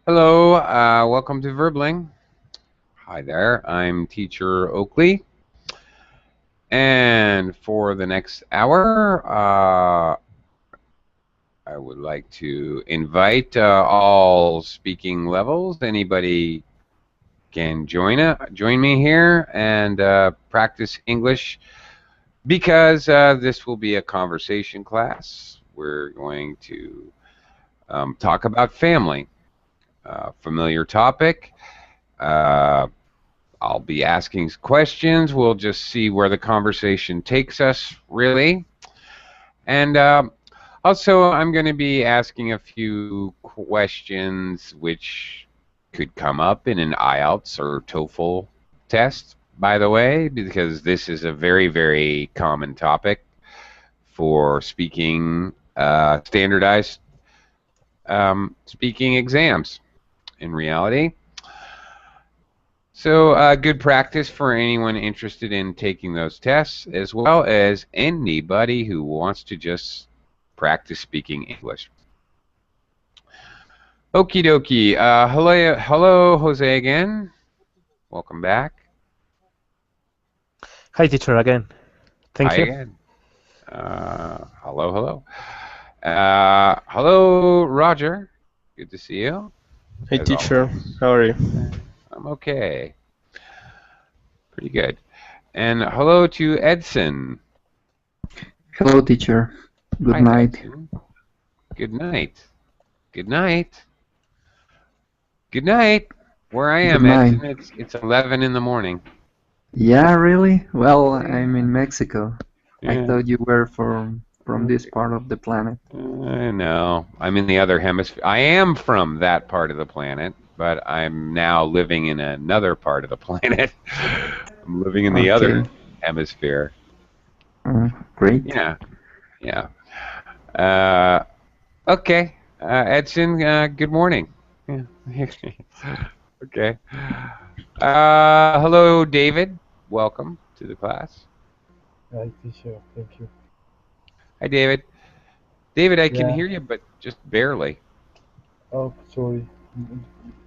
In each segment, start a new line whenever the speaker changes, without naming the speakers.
Hello, welcome to Verbling. Hi there, I'm teacher Oakley. And for the next hour, I would like to invite all speaking levels. Anybody can join me here and practice English because this will be a conversation class. We're going to talk about family, familiar topic. I'll be asking questions. We'll just see where the conversation takes us, really. And also, I'm going to be asking a few questions which could come up in an IELTS or TOEFL test, by the way, because this is a very, very common topic for speaking, standardized speaking exams in reality. So good practice for anyone interested in taking those tests, as well as anybody who wants to just practice speaking English. Okie dokie. Hello, Jose again. Welcome back.
Hi, teacher, again. Thank
Hi
you.
again. Hello. Hello, Roger. Good to see you.
Hey,
As
teacher.
always.
How are you?
I'm okay. Pretty good. And hello to Edson.
Hello, teacher. Good
Hi,
night.
Edson. Good night. Good night. Good night. Where I am,
Good night.
Edson, it's 11 in the morning.
Yeah, really? Well, I'm in Mexico. I
Yeah.
thought you were from this part of the planet.
No, I'm in the other hemisphere. I am from that part of the planet, but I'm now living in another part of the planet. I'm living in the other
Okay.
hemisphere.
Great.
Yeah. Okay. Edson, good morning. Yeah. Okay. Hello, David. Welcome to the class.
Hi, teacher. Thank you.
Hi, David. David, I can
Yeah.
hear you, but just barely.
Oh, sorry.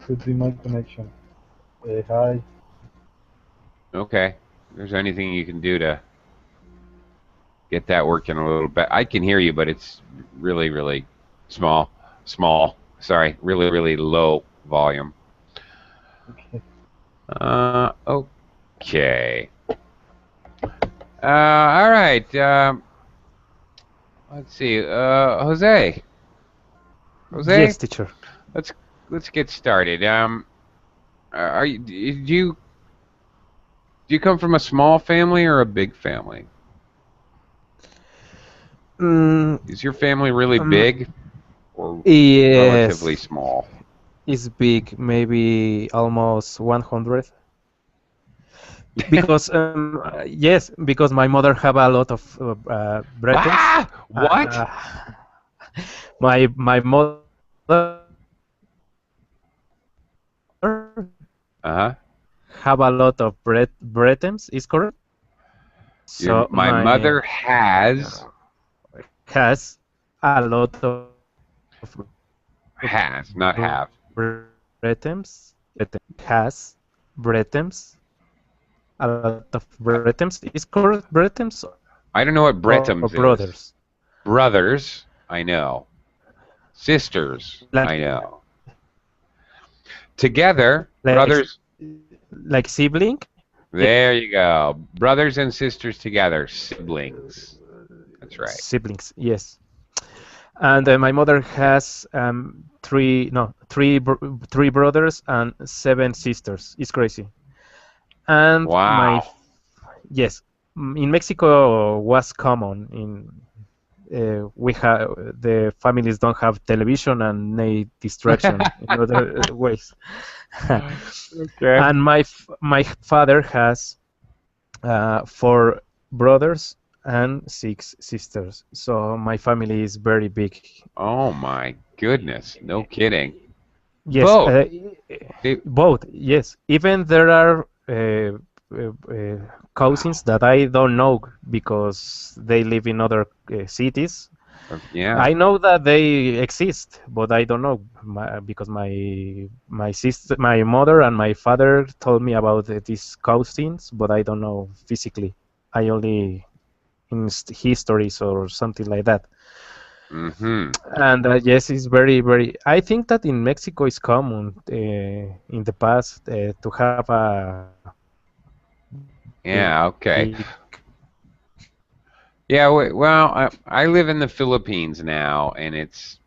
Could be my connection. Hi.
Okay. If there's anything you can do to get that working a little bit. I can hear you, but it's really, really small. Sorry, really, really low volume.
Okay.
Okay. All right. Let's see. Jose.
Yes, teacher.
Let's get started. Do you come from a small family or a big family? Is your family really big or relatively
Yes,
small?
it's big, maybe almost 100. Because yes, because my mother have a lot of Bretons.
Ah! What?
My mother
Uh-huh.
have a lot of Bretons. Is correct? So
My mother has
a lot of
not have.
Bretons. Has Bretons. A lot of Bretons. Is correct Bretons
I don't know what
or
Bretons
brothers?
is. Brothers, I know. Sisters,
Like,
I know. Together,
like,
brothers.
like sibling?
There you go. Brothers and sisters together, siblings. That's right.
Siblings, yes. And my mother has three brothers and 7 sisters. It's crazy. And
Wow.
yes, in Mexico was common. We have the families don't have television and need distraction in other ways.
Okay.
And my father has 4 brothers and 6 sisters. So my family is very big.
Oh my goodness! No kidding.
Yes, both. Yes, even there are cousins that I don't know because they live in other cities.
Yeah.
I know that they exist, but I don't know because my sister, my mother, and my father told me about these cousins, but I don't know physically. I only in histories or something like that.
Mm-hmm.
And yes, it's very, very. I think that in Mexico it's common in the past to have a big.
Yeah. Okay. Yeah. Well, I live in the Philippines now, and it's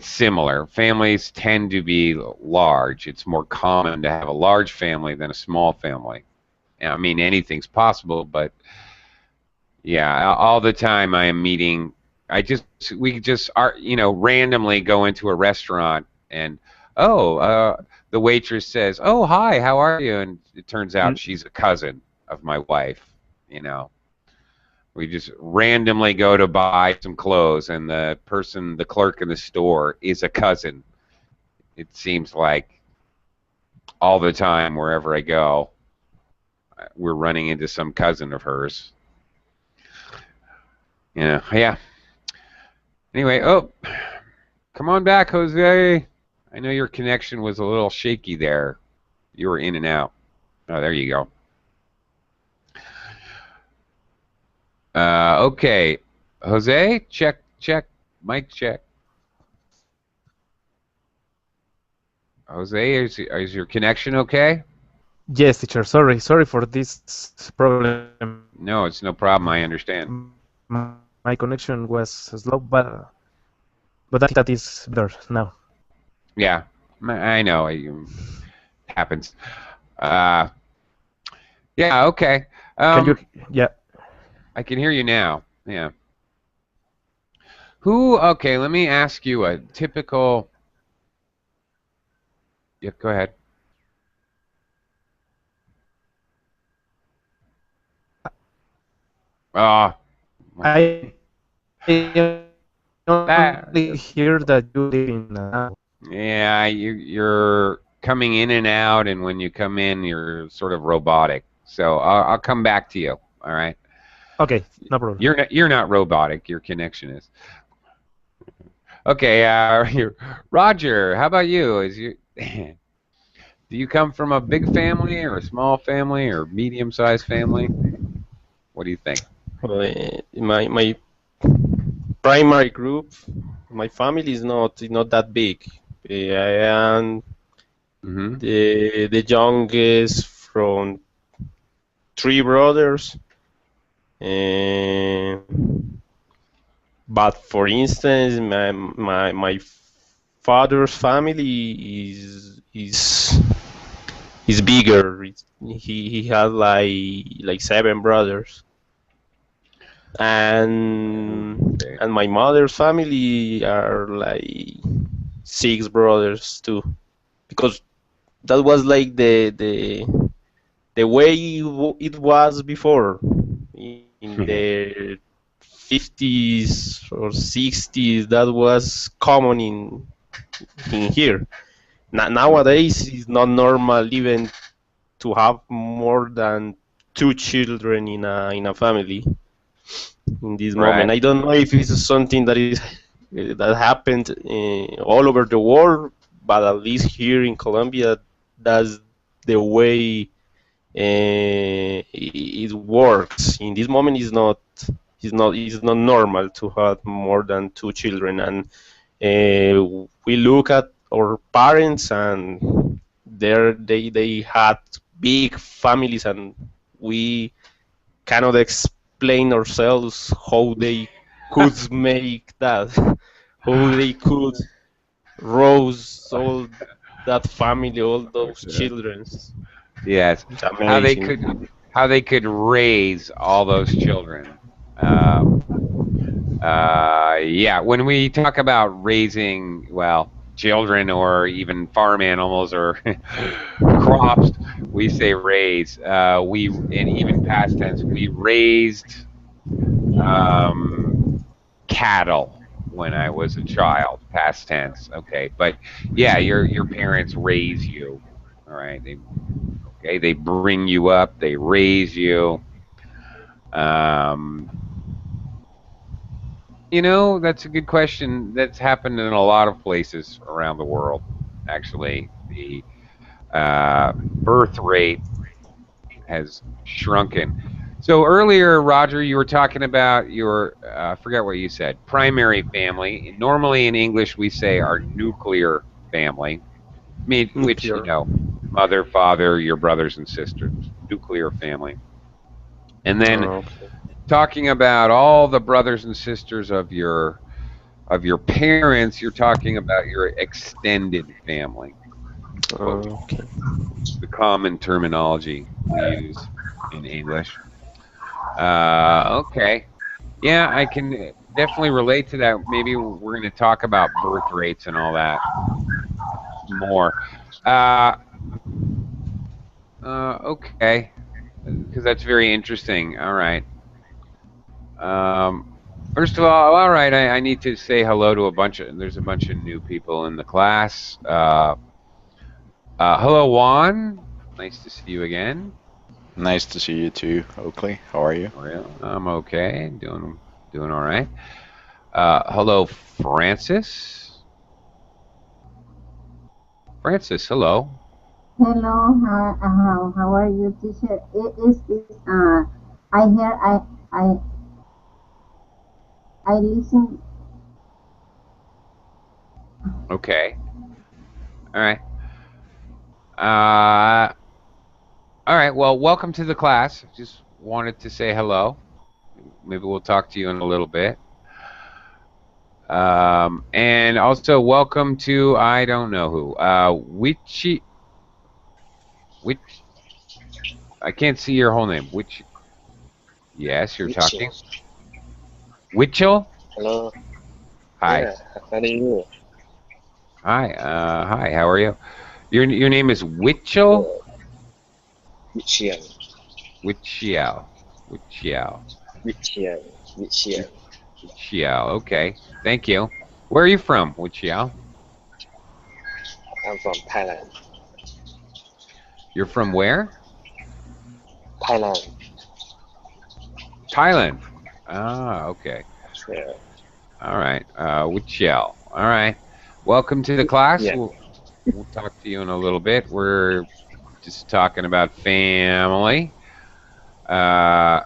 similar. Families tend to be large. It's more common to have a large family than a small family. I mean, anything's possible, but yeah, all the time I am meeting. We just are, randomly go into a restaurant and oh, the waitress says, "Oh, hi, how are you?" And it turns out she's a cousin of my wife. You know, we just randomly go to buy some clothes, and the clerk in the store, is a cousin. It seems like all the time wherever I go, we're running into some cousin of hers. Yeah. Anyway, come on back, Jose. I know your connection was a little shaky there. You were in and out. Oh, there you go. Okay. Jose, check, mic check. Jose, is your connection okay?
Yes, teacher. Sorry for this problem.
No, it's no problem. I understand.
My connection was slow, but I think that is better now.
Yeah, I know. It happens. Uh, yeah, okay.
Can you? Yeah.
I can hear you now. Yeah. Okay, let me ask you a typical. Yeah, go ahead. Uh,
I
that,
only hear that you live in.
yeah, you're coming in and out, and when you come in, you're sort of robotic. So I'll come back to you. All right.
Okay, no problem.
You're not robotic. Your connection is. Okay. Roger, how about you? Do you come from a big family or a small family or medium-sized family? What do you think?
My primary group, my family is not that big. I am
Mm-hmm.
the youngest from three brothers. Uh, but for instance, my father's family is bigger. He has like seven brothers,
Okay.
and my mother's family are like six brothers too, because that was like the way it was before in the 50s or 60s. That was common in here. Nowadays it's not normal even to have more than two children in a family in this moment.
Right.
I don't know if it's something that happened all over the world, but at least here in Colombia, that's the way it works. In this moment, it's not normal to have more than two children, and we look at our parents, and they had big families, and we cannot explain ourselves how they could make that, how they could raise all that family, all those children.
Yes.
It's
How they
amazing.
could how they could raise all those children. Um, yeah. When we talk about raising, well, children or even farm animals or crops, we say raise. In even past tense, we raised um, cattle when I was a child, past tense. Okay, but yeah, your parents raise you. All right, they bring you up, they raise you. Um, You know, that's a good question. That's happened in a lot of places around the world. Actually, the birth rate has shrunken. So earlier, Roger, you were talking about your, I forget what you said, primary family. Normally in English, we say our nuclear family, which, you
Nuclear.
know, mother, father, your brothers and sisters, nuclear family. And then
Okay.
talking about all the brothers and sisters of your parents, you're talking about your extended family. What
Okay.
the common terminology we use in English. Okay. Yeah, I can definitely relate to that. Maybe we're going to talk about birth rates and all that more. Uh, okay, because that's very interesting. All right. Um, First of all right, I need to say hello to there's a bunch of new people in the class. Hello, Juan. Nice to see you again.
Nice to see you too, Oakley. How are you?
Well, I'm okay, doing all right. Hello, Francis. Francis, hello.
Hello, how are you, teacher? I hear, I, I listen.
Okay. All right. Uh, all right. Well, welcome to the class. Just wanted to say hello. Maybe we'll talk to you in a little bit. And also welcome to I don't know who. Which I can't see your whole name. Which yes, you're
Richie.
talking. Witchell?
Hello.
Hi.
Yeah. How are you?
Hi. Hi. How are you? Your name is Witchell?
Good. Richie.
Witchiao. Witchiao.
Richie. Richie.
Witchiao. Okay. Thank you. Where are you from, Witchiao?
I'm from Thailand.
You're from where?
Thailand.
Thailand. Ah, okay.
Yeah.
All right. Witchiao. All right. Welcome to the class.
Yeah.
We'll talk to you in a little bit. We're just talking about family. Uh,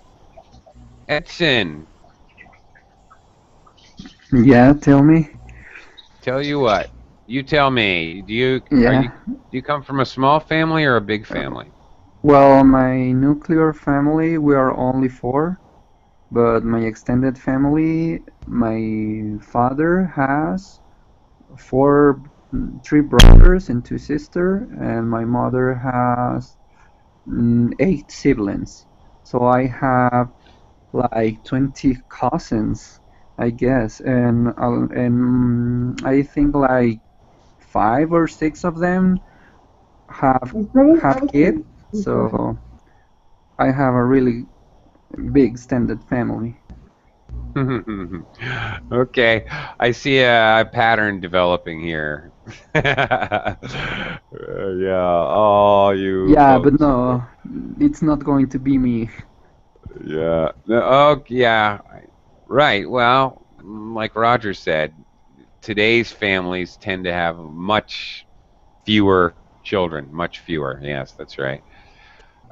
Edson,
Yeah, tell me.
tell you what. You tell me.
Yeah.
Do you come from a small family or a big family?
Well, my nuclear family, we are only four, but my extended family, my father has four, three brothers and two sisters, and my mother has eight siblings. So I have like 20 cousins, I guess, and I think like five or six of them have
It's very
have kids.
noisy.
So I have a really big extended family.
Okay, I see a pattern developing here. Yeah, all you
Yeah, but
folks.
no, it's not going to be me.
Yeah. No, oh, yeah. Right. Well, like Roger said, today's families tend to have much fewer children, much fewer. Yes, that's right.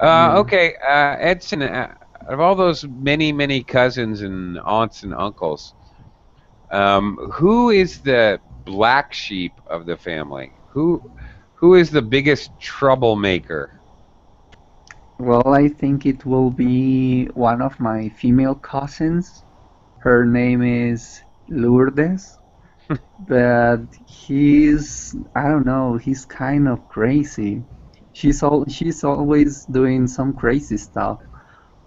Yeah.
Okay, Edson, of all those many, many cousins and aunts and uncles, who is the black sheep of the family? Who is the biggest troublemaker?
Well, I think it will be one of my female cousins. Her name is Lourdes, but I don't know, he's kind of crazy. She's always doing some crazy stuff.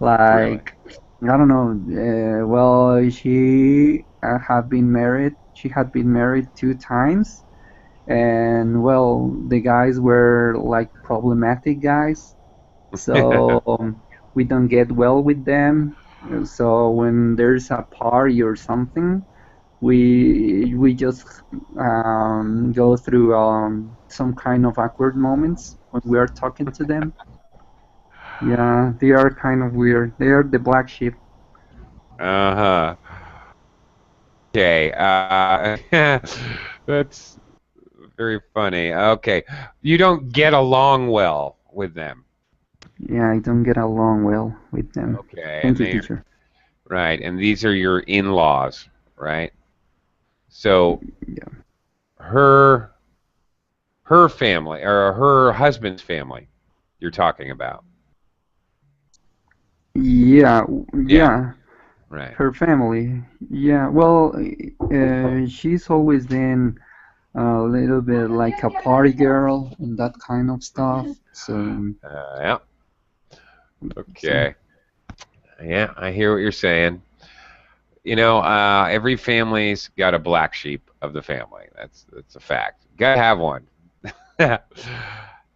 Really?
Like, I don't know, well, she had been married two times, and well, the guys were like problematic guys, so we don't get well with them. So when there's a party or something, we just go through some kind of awkward moments when we are talking to them. Yeah, they are kind of weird. They are the black sheep.
Uh-huh. Okay. That's very funny. Okay. You don't get along well with them.
Yeah, I don't get along well with them.
Okay.
Thank
And
you,
they
teacher.
right. And these are your in-laws, right? So
Yeah.
her family or her husband's family you're talking about.
Yeah,
Yeah.
yeah.
Right.
Her family. Yeah. Well, she's always been a little bit like a party girl and that kind of stuff. So,
Yeah.
so
Okay. Yeah, I hear what you're saying. Every family's got a black sheep of the family. That's a fact. Gotta have one.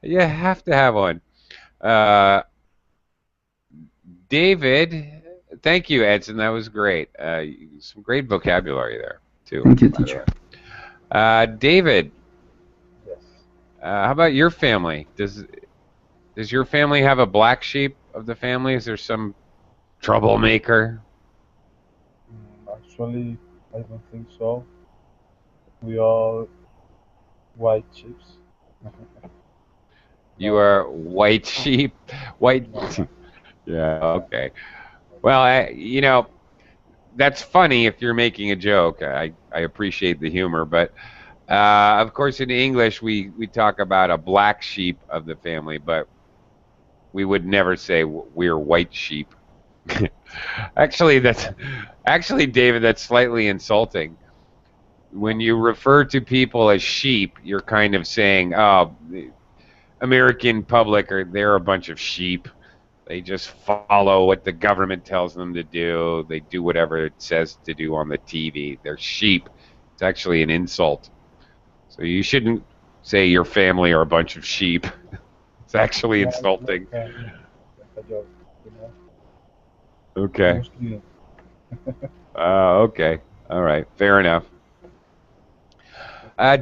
You have to have one. Uh, David, thank you, Edson. That was great. Some great vocabulary there too,
thank you,
by the
teacher.
way. David,
Yes.
how about your family? Does your family have a black sheep of the family? Is there some troublemaker?
Actually, I don't think so. We are white chips.
You
No,
are white sheep, white.
no,
Yeah. Okay. Well, that's funny if you're making a joke. I appreciate the humor, but of course in English we talk about a black sheep of the family, but we would never say we're white sheep. Actually, David, that's slightly insulting. When you refer to people as sheep, you're kind of saying, "Oh, the American public they're a bunch of sheep. They just follow what the government tells them to do. They do whatever it says to do on the TV. They're sheep." It's actually an insult. So you shouldn't say your family are a bunch of sheep. It's actually
no, it's
insulting.
like a joke, you know.
Okay.
Mostly,
Okay. All right. Fair enough.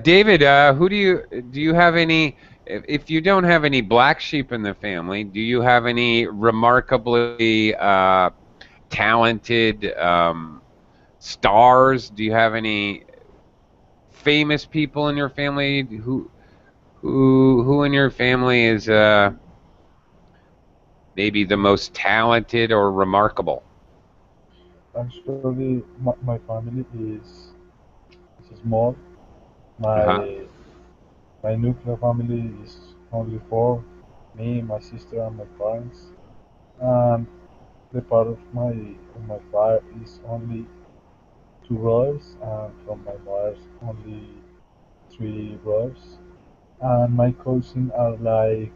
David, who do you have any? If you don't have any black sheep in the family, do you have any remarkably talented stars? Do you have any famous people in your family? Who in your family is maybe the most talented or remarkable?
actually, my family is small.
Uh-huh.
My nuclear family is only four: me, my sister, and my parents. And the part of my father is only two brothers, and from my mother's only three brothers. And my cousins are like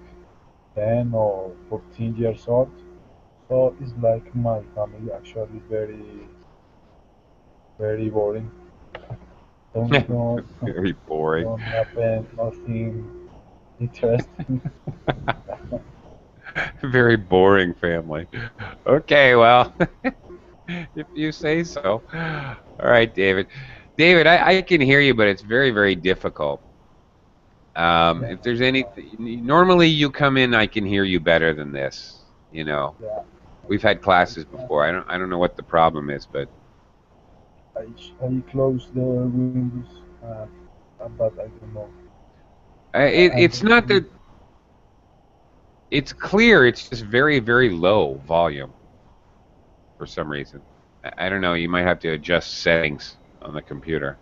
10 or 14 years old. So it's like my family actually very, very boring. Don't, don't,
Very boring.
don't happen nothing interesting.
Very boring family. Okay, well, if you say so. All right, David. David, I can hear you, but it's very, very difficult.
Yeah,
If there's anything, normally you come in, I can hear you better than this.
yeah.
We've had classes before. I don't know what the problem is, but
I close the windows, but I don't know. I'm
it's not
thinking,
that it's clear. It's just very, very low volume for some reason. I don't know. You might have to adjust settings on the computer.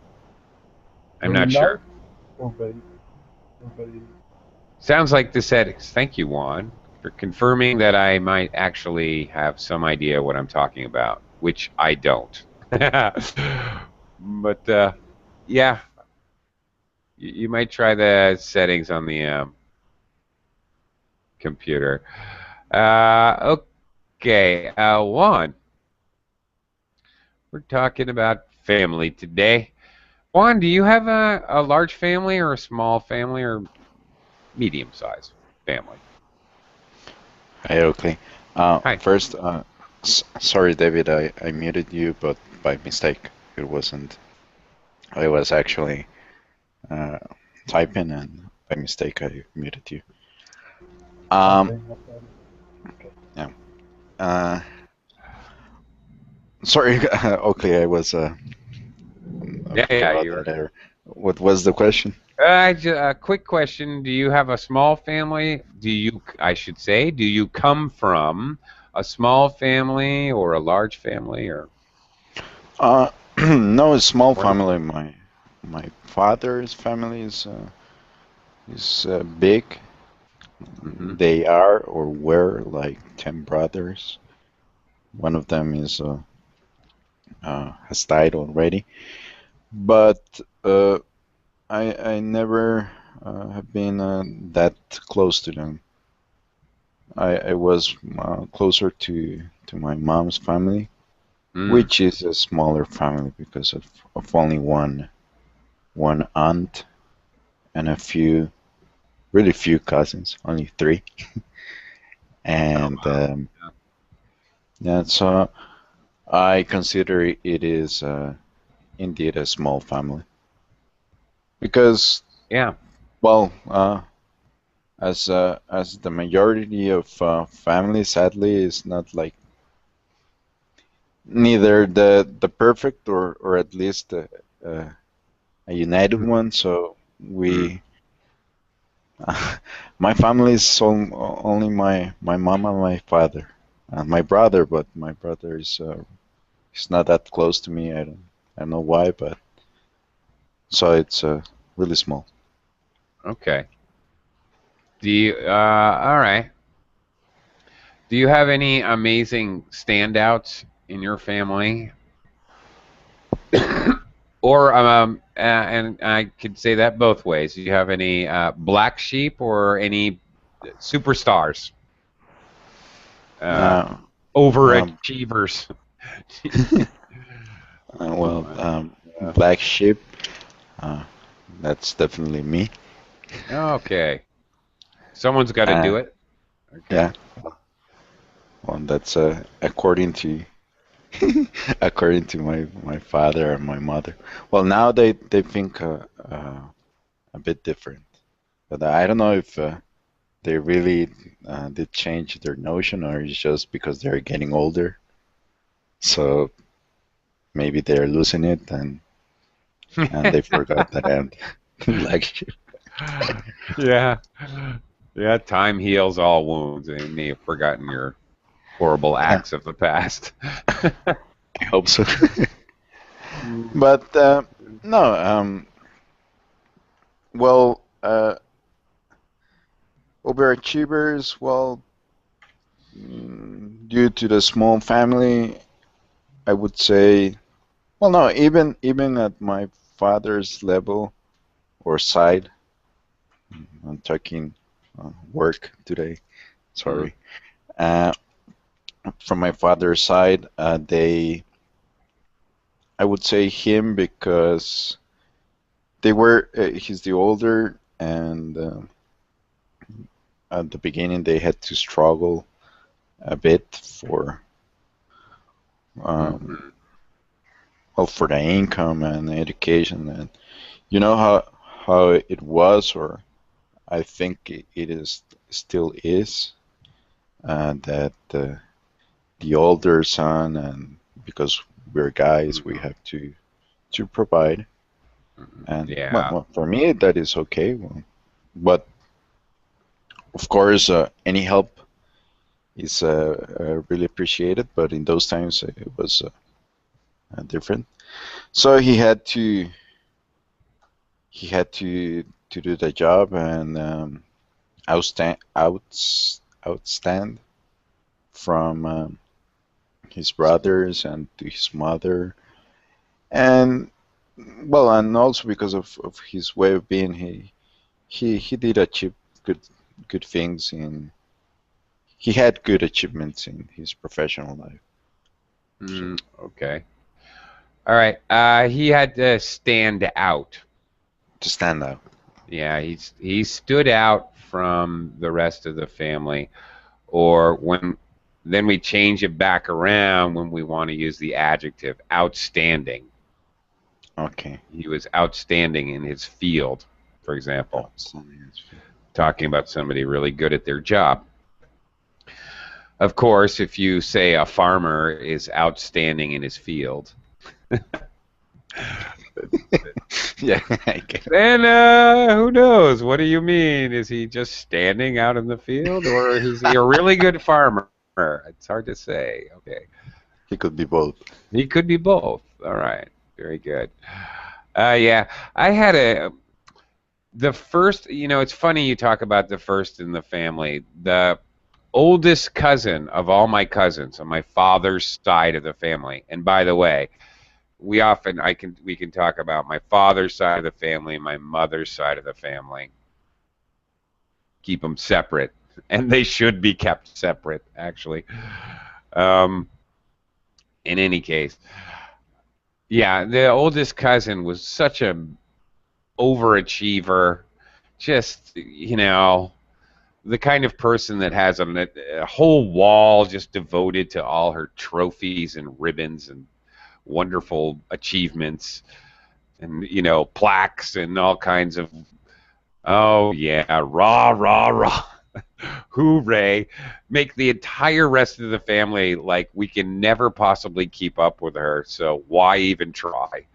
I'm
very
not
loud
sure.
or very.
Sounds like the settings. Thank you, Juan, for confirming that I might actually have some idea what I'm talking about, which I don't. But yeah, you might try the settings on the computer. Okay, Juan, we're talking about family today. Juan, do you have a large family or a small family or medium-sized family?
Hey, Oakley.
Hi.
First, sorry, David, I muted you, but by mistake. It wasn't. I was actually uh, typing, and by mistake, I muted you.
Okay, no problem.
Yeah. Sorry, Oakley, I was
Yeah,
forget
yeah,
about
you're.
that error. What was the question?
A quick question: do you have a small family? I should say, do you come from a small family or a large family, or?
No, a small
Or
family. My father's family is big.
hmm
They are or were like 10 brothers. One of them is has died already. But I never have been that close to them. I was closer to my mom's family,
mm,
which is a smaller family because of only one aunt and a few, really few cousins, only three.
oh
And
wow,
yeah, so I consider it is indeed a small family because,
yeah,
well, as the majority of families, sadly, is not like neither the perfect or at least a united
mm,
one. So
mm,
we, my family is only my mom and my father, and my brother, but my brother is he's not that close to me. I don't know why, but so it's really small.
okay. All right. Do you have any amazing standouts in your family? Or and I could say that both ways. Do you have any black sheep or any superstars, uh,
Uh, um,
overachievers?
well,
Uh,
Black Sheep, uh, that's definitely me.
okay, someone's got to
Uh,
do it. Okay.
yeah, well, that's according to according to my father and my mother. Well, now they think a bit different, but I don't know if they really did change their notion or it's just because they're getting older. So maybe they're losing it and they forgot that I'm Black Sheep.
Yeah. Yeah, time heals all wounds, and you may have forgotten your horrible
Yeah,
acts of the past.
I hope so.
Mm.
But no, well, overachievers, well, due to the small family, I would say, well, no, even at my father's level or side, I'm talking work today.
Mm.
Sorry. Uh, from my father's side, I would say him because they were, he's the older, and at the beginning they had to struggle a bit for, um,
Mhm.
well, for the income and education, and you know how it was, or I think it is still is, that the older son, and because we're guys, we
Mhm.
have to provide.
Mhm.
And
Yeah.
well, for me that is okay. Well, but of course, any help is really appreciated. But in those times, it was different. So he had to do the job and outstand from his brothers and to his mother, and well, and also because of his way of being, he did achieve good good things in he had good achievements in his professional life. So
Okay. All right. He had to stand out.
to stand out.
Yeah, he stood out from the rest of the family. Or when then we change it back around when we want to use the adjective outstanding.
Okay.
He was outstanding in his field, for example,
Outstanding.
talking
Okay.
about somebody really good at their job. Of course, if you say a farmer is outstanding in his field,
Yeah, I get it.
Then who knows? What do you mean? Is he just standing out in the field, or is he a really good farmer? It's hard to say. Okay,
He could be both.
he could be both. All right, very good. Yeah, I had the first. It's funny you talk about the first in the family. The oldest cousin of all my cousins on my father's side of the family. And by the way, we can talk about my father's side of the family and my mother's side of the family. Keep them separate, and they should be kept separate, actually. Um, in any case, yeah, the oldest cousin was such a overachiever, just the kind of person that has a whole wall just devoted to all her trophies and ribbons and wonderful achievements and plaques and all kinds of, oh yeah, rah rah rah, hooray, make the entire rest of the family like we can never possibly keep up with her, so why even try?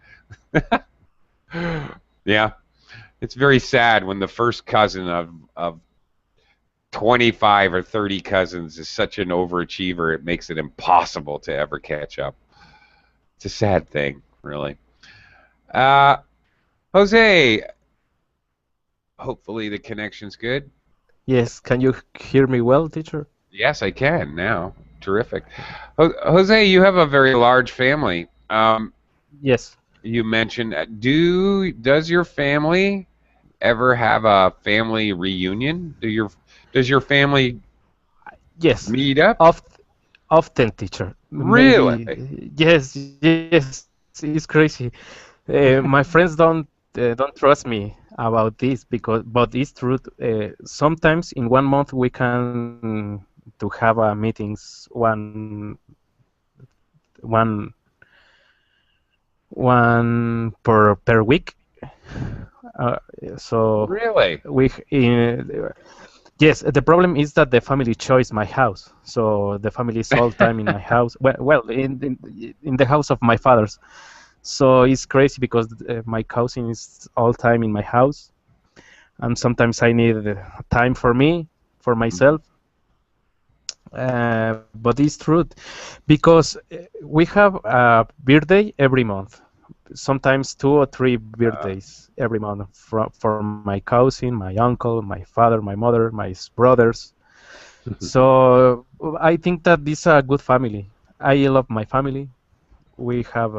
Yeah, it's very sad when the first cousin of 25 or 30 cousins is such an overachiever, it makes it impossible to ever catch up. It's a sad thing, really. Uh, Jose, hopefully the connection's good.
Yes, can you hear me well, teacher?
Yes, I can now. Terrific. Jose, you have a very large family.
Yes.
You mentioned, does your family ever have a family reunion? Does your family
Yes.
meet up?
Often, teacher.
Really?
Maybe, yes, it's crazy. My friends don't trust me about this but it's true. Sometimes in 1 month we can to have a meetings one per week. So
Really?
yes, the problem is that the family chose my house, so the family is all time in my house. Well, in the house of my father's. So it's crazy because my cousin is all time in my house, and sometimes I need time for me, for myself. But it's true because we have a birthday every month. Sometimes 2 or 3 birthdays every month for my cousin, my uncle, my father, my mother, my brothers. So I think that this is a good family. I love my family. We have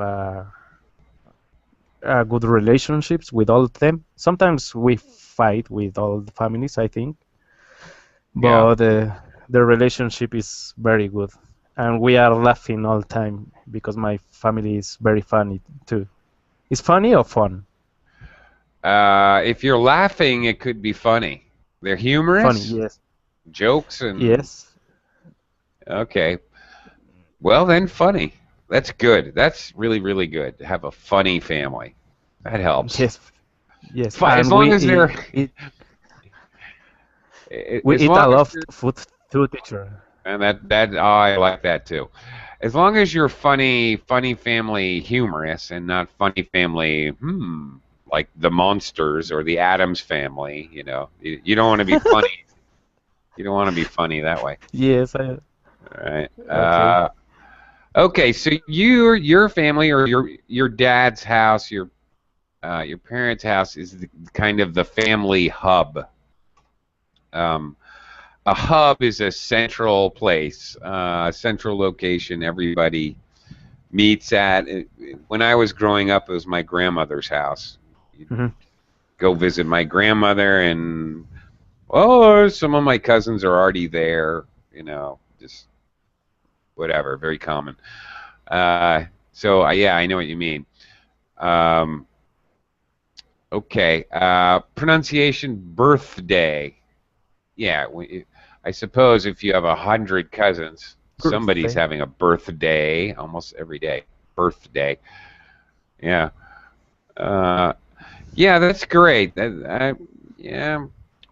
good relationships with all of them. Sometimes we fight with all the families, I think,
Yeah.
but the relationship is very good, and we are laughing all the time because my family is very funny too. Is funny or fun?
If you're laughing, it could be funny. They're humorous?
Funny, yes.
Jokes and...
Yes.
Okay. Well, then funny. That's good. That's really, really good to have a funny family. That helps.
Yes. Yes.
As
And
long as they're...
we
as
eat
long
a
as
lot
you're-
of food too, teacher.
And I like that too. As long as you're funny family humorous and not funny family, like the Monsters or the Addams Family, you don't want to be funny. You don't want to be funny that way.
Yes.
All right.
Okay.
Okay. So your family or your dad's house, your parents' house is kind of the family hub. A hub is a central place, a central location everybody meets at. When I was growing up, it was my grandmother's house. You'd go visit my grandmother, and some of my cousins are already there. Just whatever, very common. Yeah, I know what you mean. Okay, pronunciation birthday. Yeah, I suppose if you have 100 cousins, somebody's having a birthday almost every day. Birthday. Yeah. Yeah, that's great. Yeah,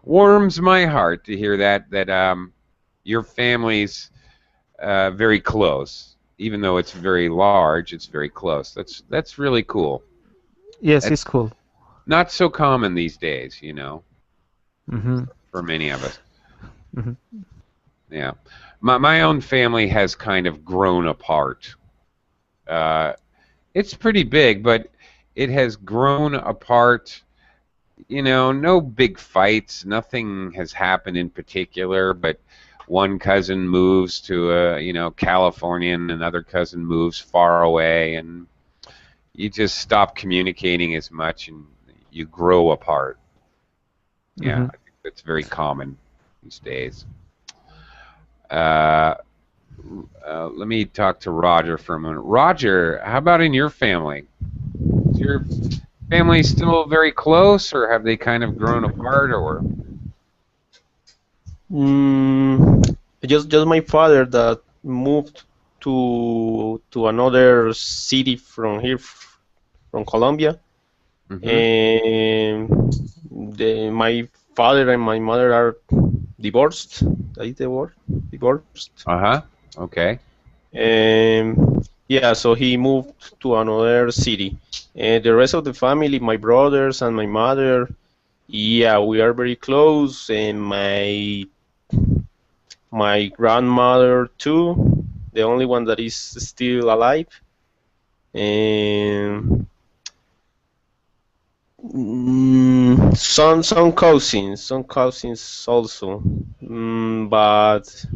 warms my heart to hear that your family's very close. Even though it's very large, it's very close. That's really cool.
Yes, it's cool.
not so common these days, you know,
Mm-hmm.
for many of us.
Mm-hmm.
Yeah. My own family has kind of grown apart. Uh, it's pretty big, but it has grown apart. You know, no big fights. Nothing has happened in particular, but one cousin moves to California, and another cousin moves far away, and you just stop communicating as much, and you grow apart. Yeah,
Mm-hmm.
I think that's very common these days. Uh, let me talk to Roger for a moment. Roger, how about in your family? Is your family still very close, or have they kind of grown apart, or?
Just my father that moved to another city from here, from Colombia.
Mm-hmm.
And my father and my mother are divorced. That is the word, divorced.
Uh-huh. Okay.
Yeah, so he moved to another city. And the rest of the family, my brothers and my mother, yeah, we are very close. And my grandmother too, the only one that is still alive. And some cousins also, but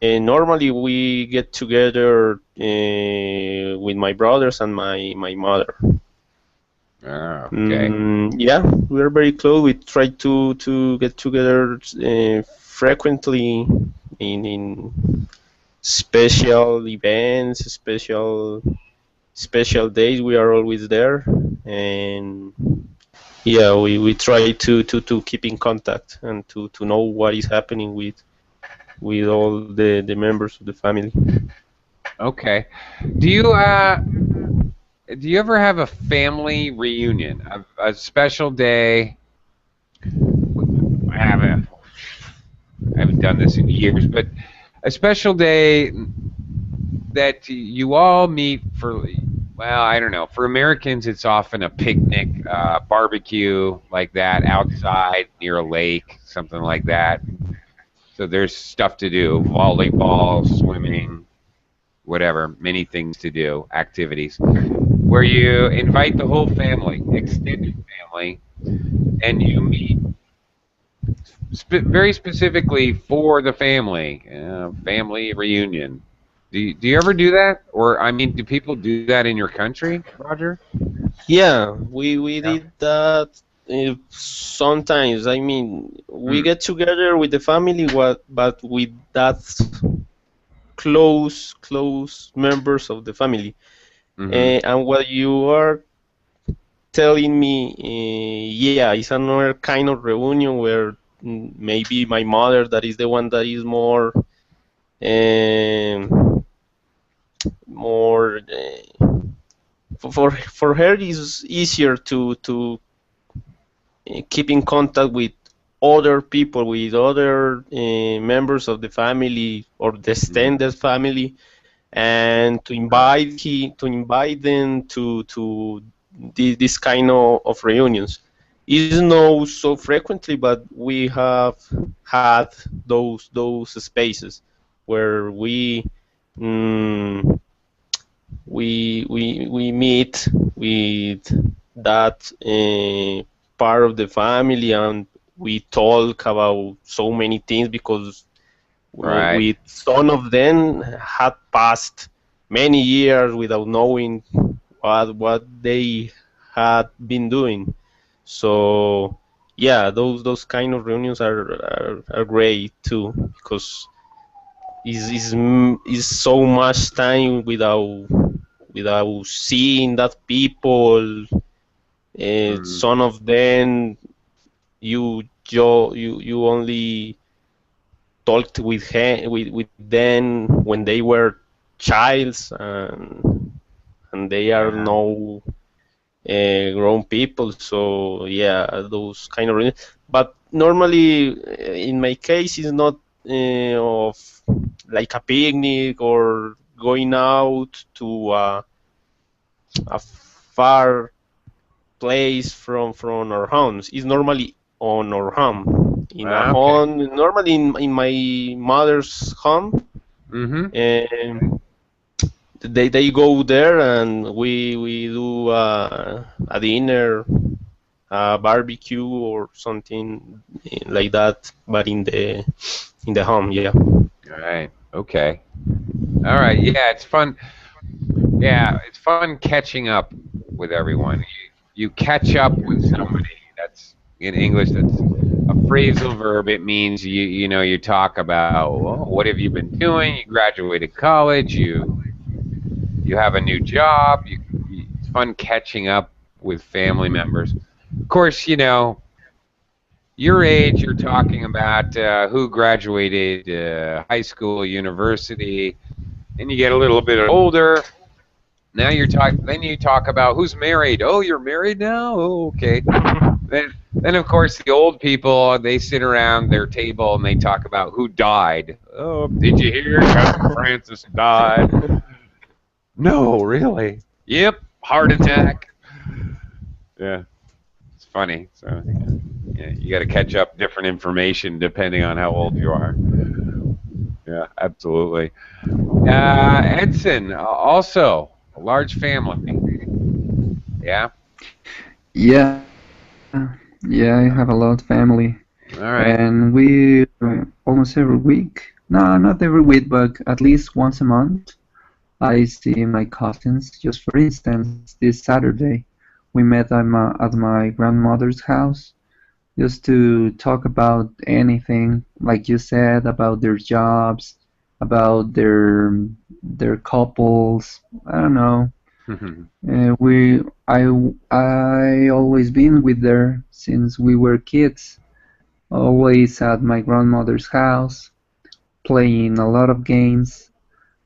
normally we get together with my brothers and my mother.
Okay.
Yeah, we're very close. We try to get together frequently in special events, special days. We are always there, and yeah, we try to keep in contact and to know what is happening with all the members of the family.
Okay. Do you ever have a family reunion, a special day? I haven't done this in years, but a special day that you all meet for, well, I don't know. For Americans, it's often a picnic, barbecue like that outside near a lake, something like that. So there's stuff to do, volleyball, swimming, whatever, many things to do, activities, where you invite the whole family, extended family, and you meet very specifically for the family, family reunion. Do you ever do that? Or, I mean, do people do that in your country, Roger?
Yeah, we
Yeah.
did that sometimes. I mean, we
Hmm.
get together with the family, but with that close members of the family.
Mm-hmm.
And what you are telling me, yeah, it's another kind of reunion where maybe my mother, that is the one that is um, more for her is easier to keep in contact with other people, with other members of the family or the
Mm-hmm.
extended family, and to invite them to this kind of reunions. It's not so frequently, but we have had those spaces where mm, we meet with that part of the family, and we talk about so many things because
Right.
with some of them had passed many years without knowing what they had been doing. So yeah, those kind of reunions are great too, because is so much time without seeing that people.
Mm-hmm.
Some of them you only talked with them when they were childs, and they are
Yeah.
now grown people. So yeah, those kind of. But normally, in my case, it's not of like a picnic or going out to a far place from our homes. It's normally on our home. In a
Okay.
home, normally in my mother's home,
Mm-hmm.
and they go there and we do a dinner, a barbecue or something like that, but in the home, yeah.
All right. Okay. All right. Yeah, it's fun. Yeah, it's fun catching up with everyone. You catch up with somebody. That's in English. That's a phrasal verb. It means you talk about, well, what have you been doing? You graduated college. You have a new job. It's fun catching up with family members. Of course, your age. You're talking about who graduated high school, university, and you get a little bit older. Now then you talk about who's married. Oh, you're married now? Oh, okay. Then of course the old people, they sit around their table and they talk about who died. Oh, did you hear Cousin Francis died? No, really? Yep, heart attack. Yeah, it's funny. So yeah, you got to catch up different information depending on how old you are. Yeah, absolutely. Edson, also a large family. Yeah.
Yeah, yeah, I have a lot of family,
All right.
and we almost every week. No, not every week, but at least once a month, I see my cousins. Just for instance, this Saturday, we met at my grandmother's house just to talk about anything, like you said, about their jobs, about their couples. I don't know. We I always been with her since we were kids. Always at my grandmother's house, playing a lot of games.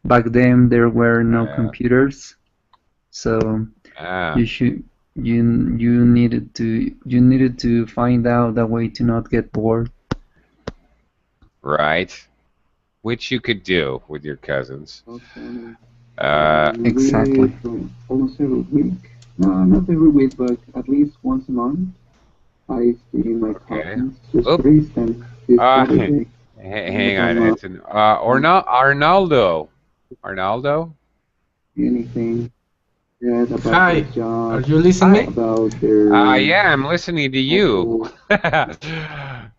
Back then there were no computers, so
Ah,
you should you needed to find out a way to not get bored.
right. Which you could do with your cousins.
Exactly. Almost every week. No, not every week, but at least once a month. I see my
Okay.
cousins. Just
Oop.
for instance, this Saturday.
Hang on, Edson. Arnaldo. Arnaldo?
Anything said about
Hi,
their
are
jobs,
you listening me?
about their
Yeah, I'm listening to you.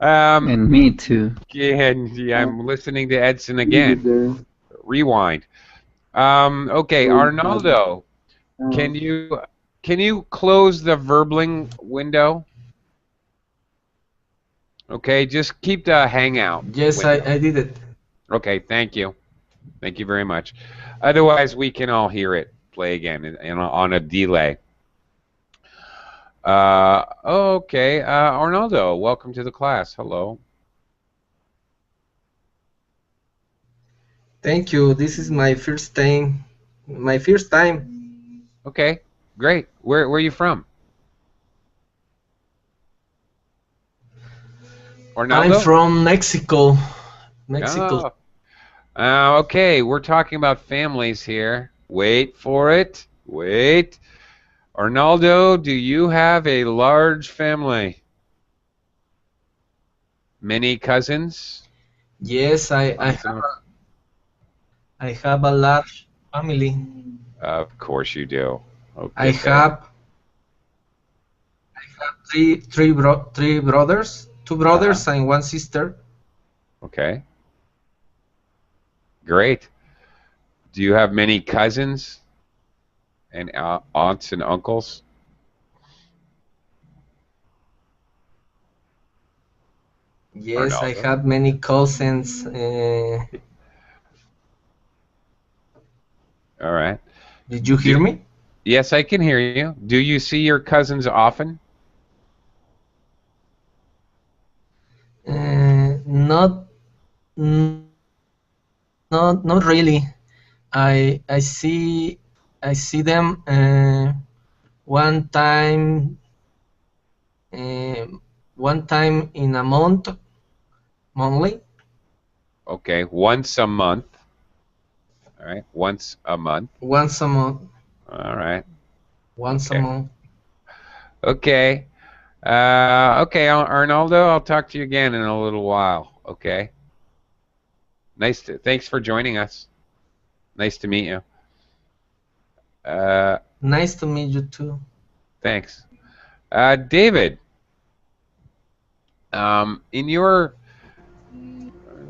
and me too.
Yeah, I'm listening to Edson
With
again.
their
Rewind. Okay, Arnaldo, can you can you close the verbling window? Okay, just keep the hangout
Yes,
window.
I did it.
Okay, thank you. Thank you very much. Otherwise, we can all hear it play again on a delay. Okay, Arnaldo, welcome to the class. Hello.
Thank you. This is my first time. My first time.
Okay, great. Where are you from? Arnaldo?
I'm from Mexico. Mexico.
Okay, we're talking about families here. Wait for it. Wait. Arnaldo, do you have a large family? Many cousins?
Yes, I have a large family.
Of course you do.
I
Okay.
have three brothers, two brothers and one sister.
Okay. Great. Do you have many cousins and aunts and uncles?
Yes, I
Arnaldo?
have many cousins.
All right.
Did you hear me?
Yes, I can hear you. Do you see your cousins often?
Not, n- not really. I see them one time uh, one time in a month, monthly.
Okay, once a month. All right, once a month.
Once a month.
All right.
Once a
Okay.
month.
Okay. Okay, Arnaldo, I'll talk to you again in a little while. Okay. Thanks for joining us. Nice to meet you.
Nice to meet you too.
Thanks. David,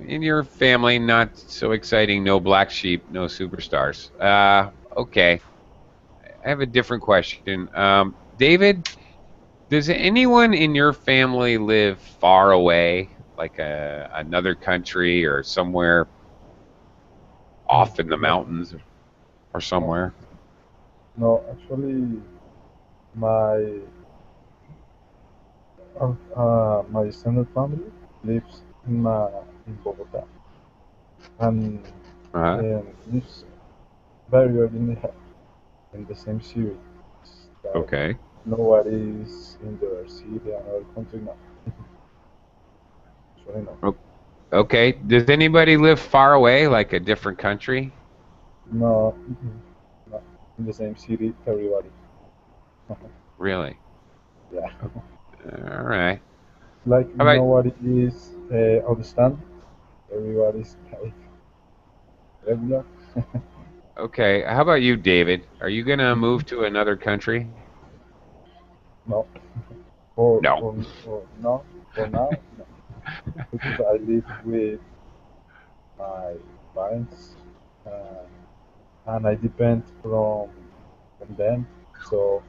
in your family, not so exciting, no black sheep, no superstars. Okay. I have a different question. David, does anyone in your family live far away, like another country or somewhere off in the
No,
mountains or
no,
somewhere?
no. Actually, my my extended family lives in Bogota and
Uh-huh.
lives very well in the same city. It's like
Okay.
nobody is in the city, another country. No, actually no.
Okay. Does anybody live far away, like a different country?
No, no. In the same city, everybody.
Really?
Yeah.
All right.
Like
How about
nobody is Outstand. Everybody's like regular.
okay? How about you, David? Are you gonna move to another country?
No, for
No.
for for no, for now, no. Because I live with my parents, uh, and I depend from them. So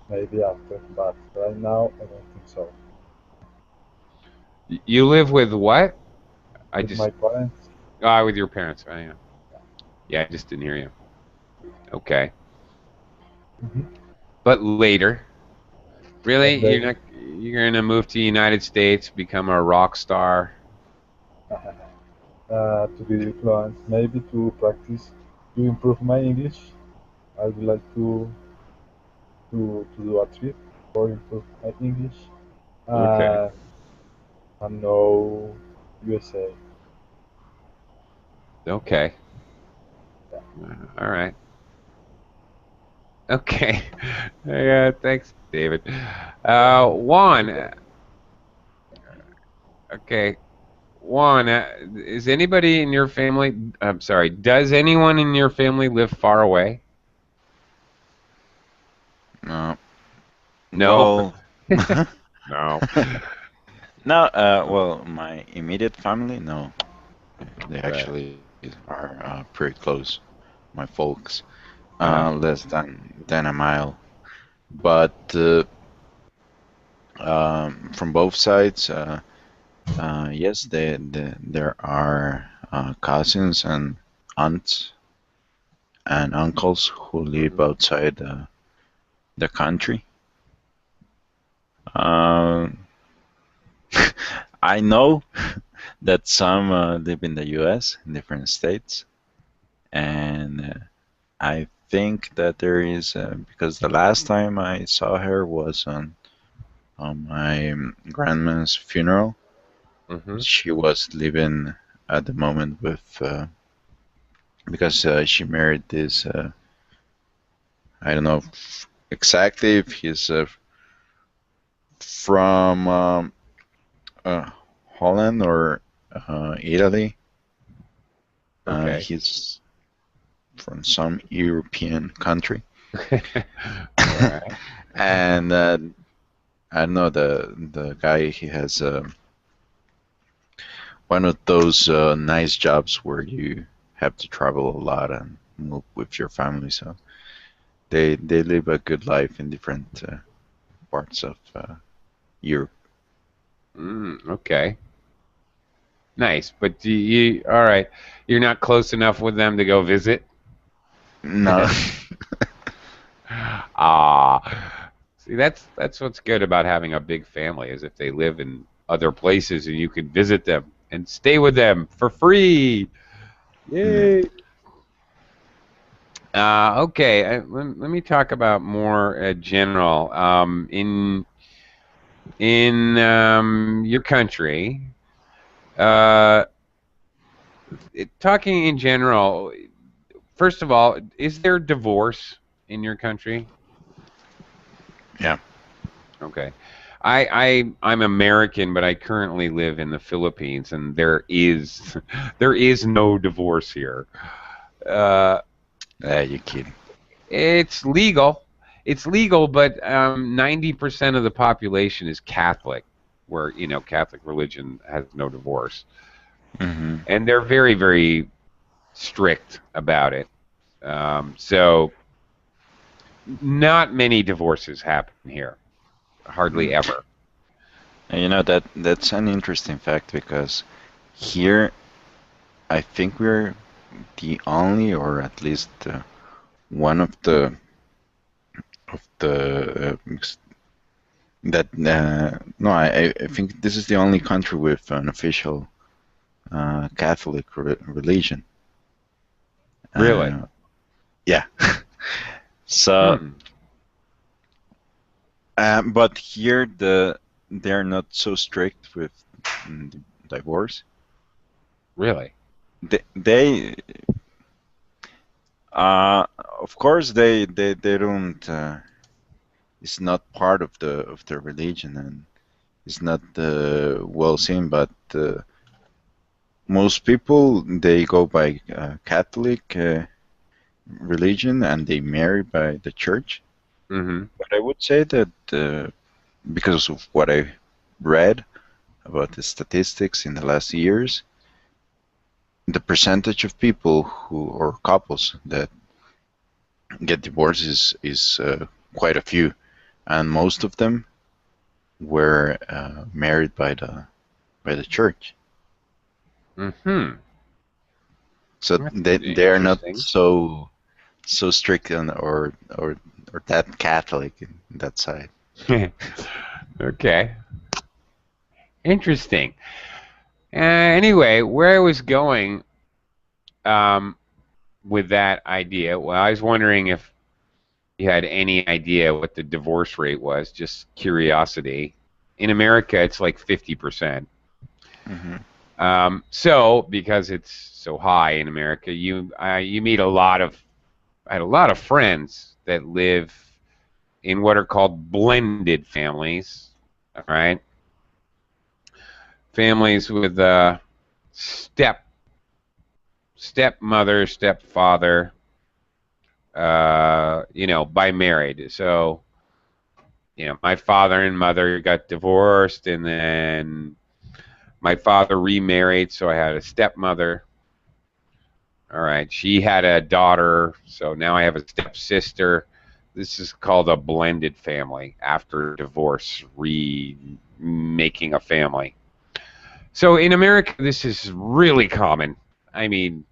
maybe after, but right now I don't think so.
You live with what? I
With my
just
parents,
with your parents. Oh, yeah. Yeah, I just didn't hear you. Okay.
hmm
But later,
but
really,
later,
you're gonna move to the United States, become a rock star.
to be fluent, maybe to practice, to improve my English. I would like to do a trip for improve my English
Okay.
and and know USA.
Okay.
Yeah.
All right. Okay. Yeah, thanks, David. Juan. Okay. Juan, is anybody in your family? I'm sorry. Does anyone in your family live far away?
No.
No.
Well,
No.
no. Well, my immediate family, no. They
Right.
actually are pretty close. My folks,
Uh-huh.
less than a mile. But from both sides, yes, there are cousins and aunts and uncles who live
Mhm.
outside the country. Um, I know that some live in the U.S. in different states, and I think that there is because the last time I saw her was on my grandma's funeral.
Mhm.
She was living at the moment with because she married this. I don't know exactly if he's from uh, Holland or Italy.
Okay.
He's from some European country,
All right.
and I don't know the guy. He has one of those nice jobs where you have to travel a lot and move with your family. So they live a good life in different parts of Europe.
Okay. Nice. But all right. You're not close enough with them to go visit?
No.
Ah. See, that's what's good about having a big family is if they live in other places and you can visit them and stay with them for free.
Yeah.
Yay. Okay. Let me talk about more general. In your country, uh, talking in general, first of all, is there divorce in your country?
Yeah.
Okay. I'm American, but I currently live in the Philippines, and there is there is no divorce here. Uh,
You're kidding.
it's legal. It's legal, but 90% of the population is Catholic, where Catholic religion has no divorce,
Hmm.
and they're very, very strict about it. So not many divorces happen here, hardly ever.
And that's an interesting fact because here I think we're the only, or at least one of the that no, I think this is the only country with an official Catholic religion.
Really?
Yeah. So,
Hmm.
but here they're not so strict with divorce.
Really?
They of course they don't. It's not part of the religion, and it's not well seen. But most people they go by Catholic religion, and they marry by the church.
Mm-hmm.
But I would say that because of what I read about the statistics in the last years, the percentage of people who or couples that get divorced is quite a few, and most of them were married by the church.
Mm-hmm.
So
That's
they are not
interesting.
so strict or that Catholic in that side.
Okay. Interesting. Anyway, where I was going um, with that idea, well, I was wondering if you had any idea what the divorce rate was, just curiosity. In America, it's like 50%.
Hmm.
So, because it's so high in America, you meet I had a lot of friends that live in what are called blended families, all right? Families with stepmother, stepfather, by married. So, my father and mother got divorced, and then my father remarried, so I had a stepmother. All right, she had a daughter, so now I have a stepsister. This is called a blended family after divorce, remaking a family. So in America, this is really common. I mean,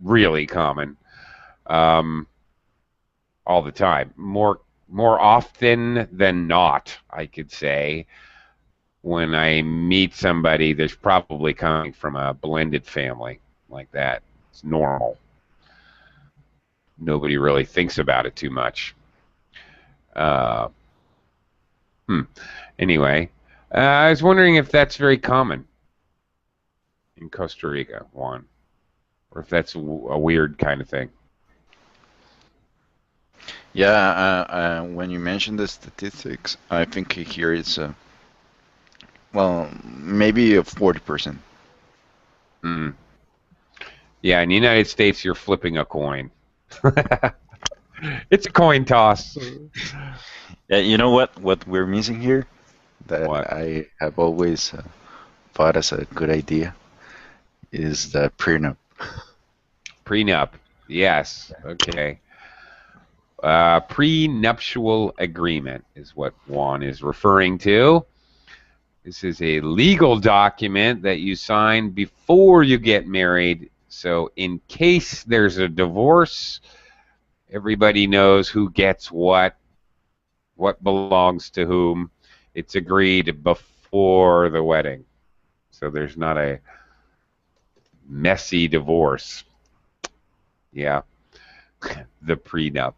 really common. Um, all the time. More often than not, I could say. When I meet somebody that's probably coming from a blended family like that. It's normal. Nobody really thinks about it too much. Uh, hmm. Anyway, I was wondering if that's very common in Costa Rica, Juan, or if that's a weird kind of thing.
Yeah, when you mentioned the statistics, I think here it's well, maybe a 40%.
Mm. Yeah, in the United States, you're flipping a coin. It's a coin toss.
Yeah, you know what we're missing here that
What?
I have always thought as a good idea is the prenup.
Prenup. Yes. Okay. Prenuptial agreement is what Juan is referring to. This is a legal document that you sign before you get married. So, in case there's a divorce, everybody knows who gets what belongs to whom. It's agreed before the wedding. So, there's not a messy divorce. Yeah. The prenup.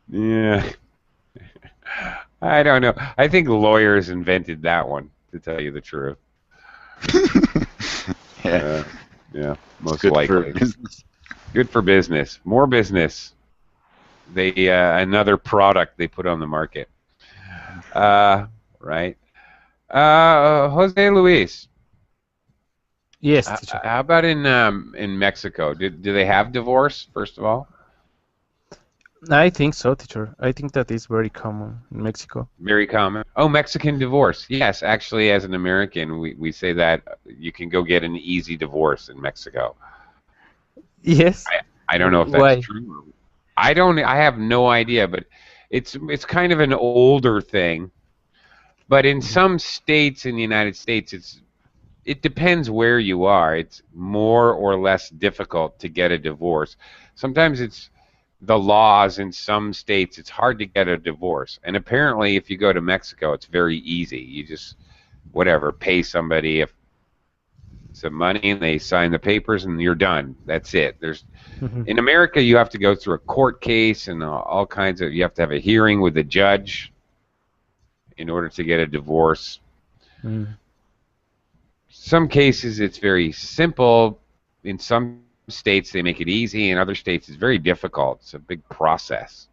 Yeah. I don't know. I think lawyers invented that one, to tell you the truth.
Yeah,
Yeah,
it's
most
good for
likely.
business.
Good for business. More business. They another product they put on the market. Right. Jose Luis,
Yes, teacher.
how about in Mexico? Do they have divorce, first of all?
I think so, teacher. I think that is very common in Mexico.
Very common. Oh, Mexican divorce. Yes, actually, as an American, we say that you can go get an easy divorce in Mexico.
Yes.
I don't know if that's
Why?
true. I have no idea, but it's kind of an older thing. But in some states in the United States, it depends where you are. It's more or less difficult to get a divorce. Sometimes it's the laws in some states, it's hard to get a divorce. And apparently, if you go to Mexico, it's very easy. You just, whatever, pay somebody some money and they sign the papers and you're done. That's it. In America, you have to go through a court case and all kinds of, you have to have a hearing with the judge in order to get a divorce. Some cases it's very simple. In some states they make it easy. In other states it's very difficult. It's a big process.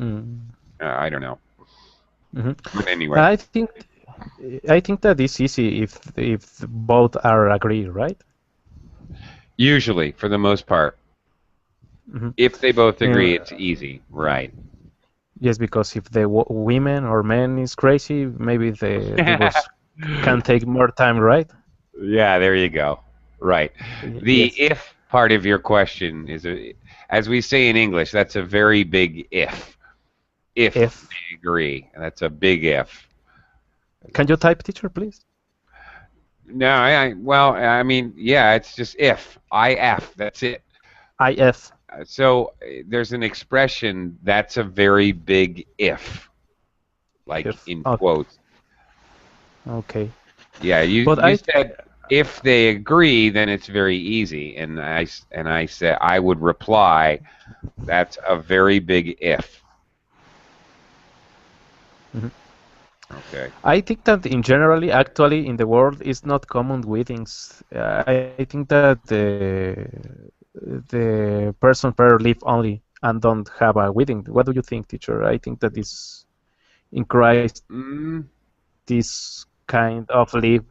I don't know. But anyway,
I think that is easy if both are agree, right?
usually, for the most part, if they both agree, it's easy, right?
Yes, because if the women or men is crazy, maybe the divorce can take more time, right?
Yeah, there you go. Right. The
Yes.
if part of your question is, as we say in English, that's a very big if. If they agree, and that's a big if.
Can you type, teacher, please?
No, well, I mean, yeah, it's just if. IF, that's it.
IF.
So there's an expression that's a very big if, like in quotes.
Okay.
Yeah, you said if they agree, then it's very easy, and I said I would reply, that's a very big if. Okay.
I think that in generally, actually, in the world, it's not common weddings. I think that the person per live only and don't have a wedding. What do you think, teacher? I think that is increased this kind of live.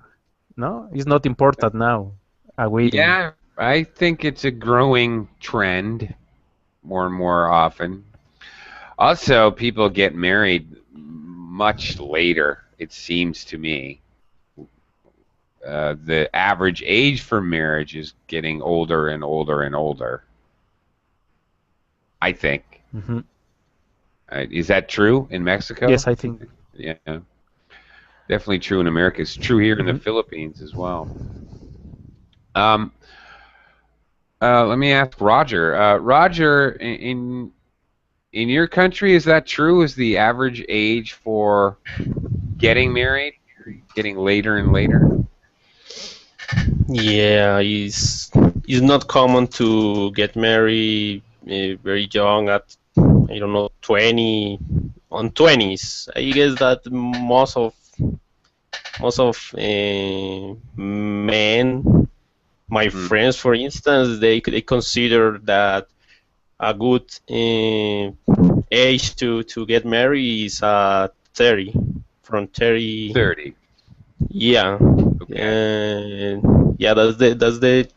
No, it's not important now. A wedding.
Yeah, I think it's a growing trend more and more often. Also, people get married much later, it seems to me. The average age for marriage is getting older and older and older, I think. Is that true in Mexico?
Yes, I think.
Yeah, definitely true in America. It's true here in the Philippines as well. Let me ask Roger. Roger, in your country, is that true? Is the average age for getting married getting later and later?
Yeah, it's not common to get married very young at, I don't know, 20 on 20s. I guess that most of men, my friends, for instance, they consider that a good age to get married is 30, from 30.
30.
Yeah.
Okay.
Yeah, that's the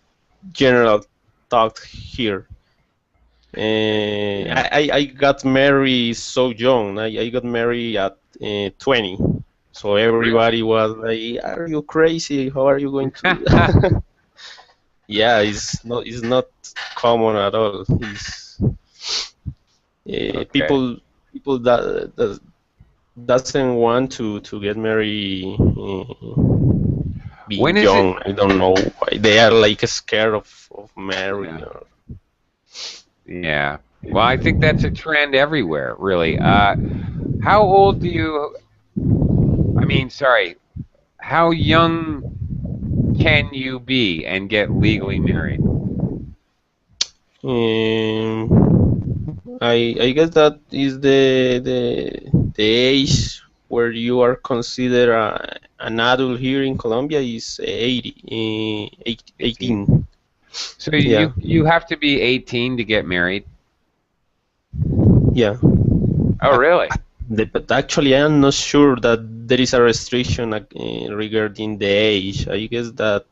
general talk here. I got married so young. I got married at 20. So everybody was like, "Are you crazy? How are you going to?" Yeah, it's not common at all. It's people that doesn't want to get married being young. I don't know why they are like scared of marrying.
Yeah. Well, I think that's a trend everywhere, really. How old do you? I mean, sorry. How young can you be and get legally married?
I guess that is the age where you are considered an adult here in Colombia is 18.
So you have to be 18 to get married?
Yeah.
Oh, really?
But actually, I am not sure that there is a restriction regarding the age. I guess that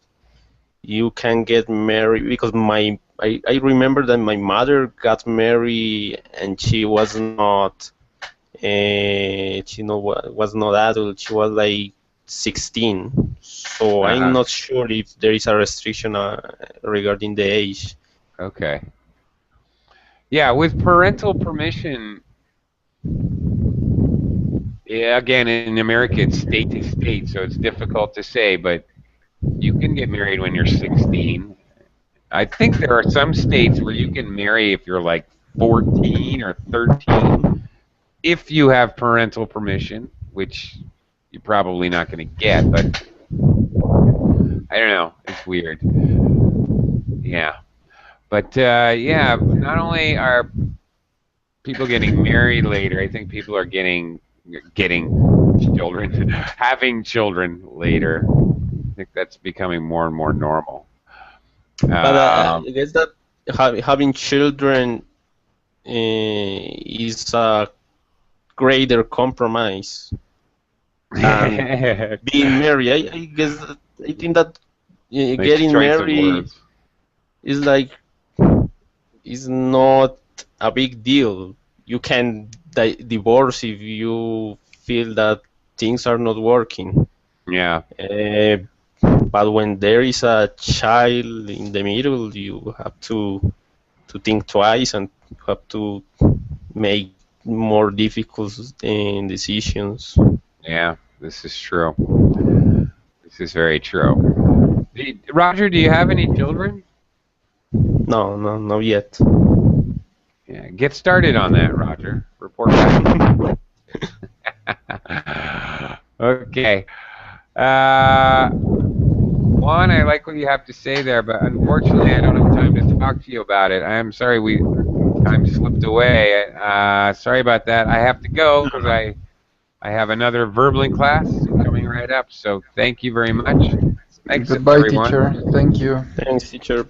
you can get married because I remember that my mother got married and she was not was not adult. She was like 16. So I'm
Uh-huh.
not sure if there is a restriction regarding the age.
Okay. Yeah, with parental permission, yeah, again, in America, it's state to state, so it's difficult to say, but you can get married when you're 16. I think there are some states where you can marry if you're like 14 or 13, if you have parental permission, which you're probably not going to get, but I don't know. It's weird. Yeah. But yeah, not only are people getting married later, I think people are getting children, having children later. I think that's becoming more and more normal.
But I guess that having children is a greater compromise than being married. I guess I think that
Nice
getting
choice of
married
words.
is like is not a big deal. You can divorce if you feel that things are not working.
Yeah.
But when there is a child in the middle, you have to think twice and you have to make more difficult decisions.
Yeah, this is true. This is very true. Roger, do you have any children?
No, not yet.
Yeah, get started on that, Roger. Report back. Okay. Juan, I like what you have to say there, but unfortunately, I don't have time to talk to you about it. I am sorry, time slipped away. Sorry about that. I have to go because I have another verbling class coming right up. So thank you very much. Thanks,
Goodbye,
everyone.
teacher. Thank you.
Thanks, teacher.